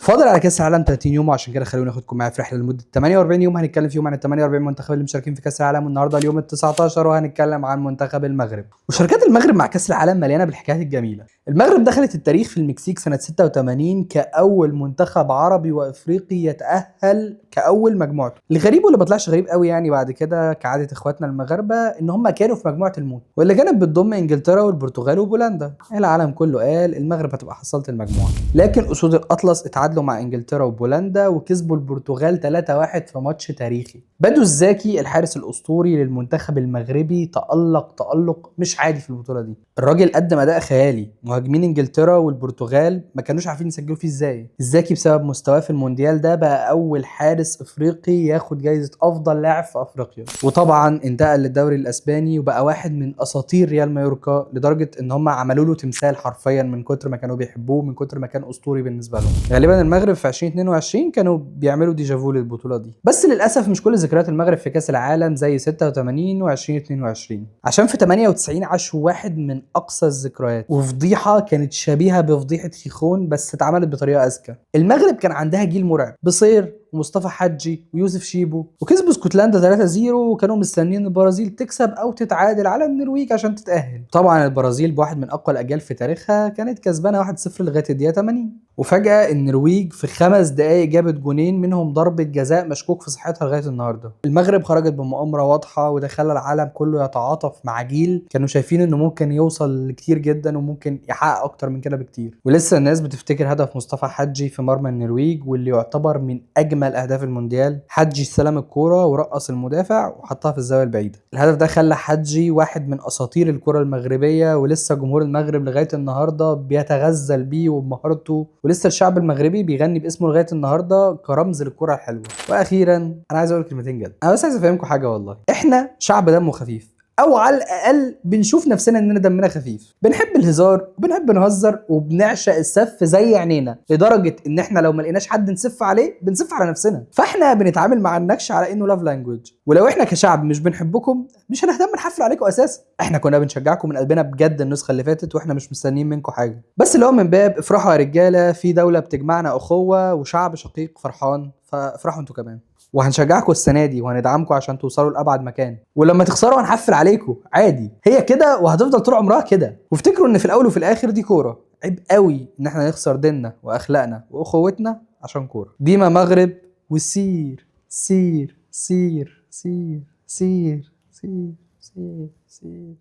فاضل على كاس العالم 30 يوم، وعشان كده خلوني اخدكم معايا في رحله لمده 48 يوم هنتكلم فيهم عن ال 48 منتخب اللي مشاركين في كاس العالم. والنهارده اليوم ال 19 وهنتكلم عن منتخب المغرب. مشاركات المغرب مع كاس العالم مليانه بالحكايات الجميله. المغرب دخلت التاريخ في المكسيك سنه 86 كاول منتخب عربي وافريقي يتاهل كاول مجموعته. الغريب واللي ما طلعش غريب قوي يعني بعد كده كعاده اخواتنا المغاربه ان هم كانوا في مجموعه الموت، واللي كانت بتضم انجلترا والبرتغال وبولندا. العالم كله قال المغرب هتبقى حصلت المجموعه، لكن اسود الاطلس اتعادلوا مع انجلترا وبولندا وكسبوا البرتغال 3-1 في ماتش تاريخي. بدو الزاكي الحارس الاسطوري للمنتخب المغربي تألق مش عادي في البطوله دي. الراجل قدم اداء خيالي. مهاجمين انجلترا والبرتغال ما كانوش عارفين يسجلوا فيه ازاي. الزاكي بسبب مستواه في المونديال ده بقى اول حارس افريقي ياخد جايزه افضل لاعب في افريقيا، وطبعا انتقل للدوري الاسباني وبقى واحد من اساطير ريال مايوركا، لدرجه ان هم عملوا له تمثال حرفيا من كتر ما كانوا بيحبوه، من كتر ما كان اسطوري بالنسبه لهم. غالبا المغرب في 2022 كانوا بيعملوا ديجافو للبطوله دي. بس للاسف مش كل ذكريات المغرب في كاس العالم زي 86 و2022، عشان في 98 عاشوا واحد من اقصى الذكريات وفضيحه كانت شبيهه بفضيحه خيخون بس اتعملت بطريقه اذكى. المغرب كان عندها جيل مرعب، بصير ومصطفى حجي ويوسف شيبو، وكسبوا اسكتلندا 3-0 وكانوا مستنيين البرازيل تكسب او تتعادل على النرويج عشان تتاهل. طبعا البرازيل بواحد من اقوى الاجيال في تاريخها كانت كسبانه 1-0 لغايه الدقيقه 80، وفجاه النرويج في 5 دقائق جابت جونين منهم ضربه جزاء مشكوك في صحتها لغايه النهارده. المغرب خرجت بمؤامره واضحه وده خلى العالم كله يتعاطف مع جيل كانوا شايفين انه ممكن يوصل لكتير جدا وممكن يحقق اكتر من كده بكتير. ولسه الناس بتفتكر هدف مصطفى حجي في مرمى النرويج واللي يعتبر من اجمل اهداف المونديال. حجي استلم الكوره ورقص المدافع وحطها في الزاويه البعيده. الهدف ده خلى حجي واحد من اساطير الكره المغربيه، ولسه جمهور المغرب لغايه النهارده بيتغزل بيه وبمهارته، ولسه الشعب المغربي بيغني باسمه لغايه النهارده كرمز للكره الحلوه. واخيرا انا عايز اقول كلمتين جد. انا بس عايز افهمكم حاجه، والله احنا شعب دمه خفيف، او على الاقل بنشوف نفسنا اننا دمنا خفيف. بنحب الهزار وبنحب نهزر وبنعشق السف زي عينينا، لدرجه ان احنا لو ما لقيناش حد نسف عليه بنسف على نفسنا. فاحنا بنتعامل مع النكش على انه لاف لانجويج، ولو احنا كشعب مش بنحبكم مش هنهتم نحفل عليكم اساسا. احنا كنا بنشجعكم من قلبنا بجد النسخه اللي فاتت، واحنا مش مستنيين منكم حاجه، بس اللي هو من باب افرحوا يا رجاله، في دوله بتجمعنا اخوه وشعب شقيق فرحان، فافرحوا انتوا كمان. وهنشجعكم السنه دي وهندعمكم عشان توصلوا لابعد مكان، ولما تخسروا هنحفل عليكم عادي. هي كده وهتفضل طول عمرها كده. وافتكروا ان في الاول وفي الاخر دي كوره. عيب قوي ان احنا نخسر ديننا واخلاقنا واخوتنا عشان كوره. ديما مغرب، وسير سير سير سير سير سير سير سير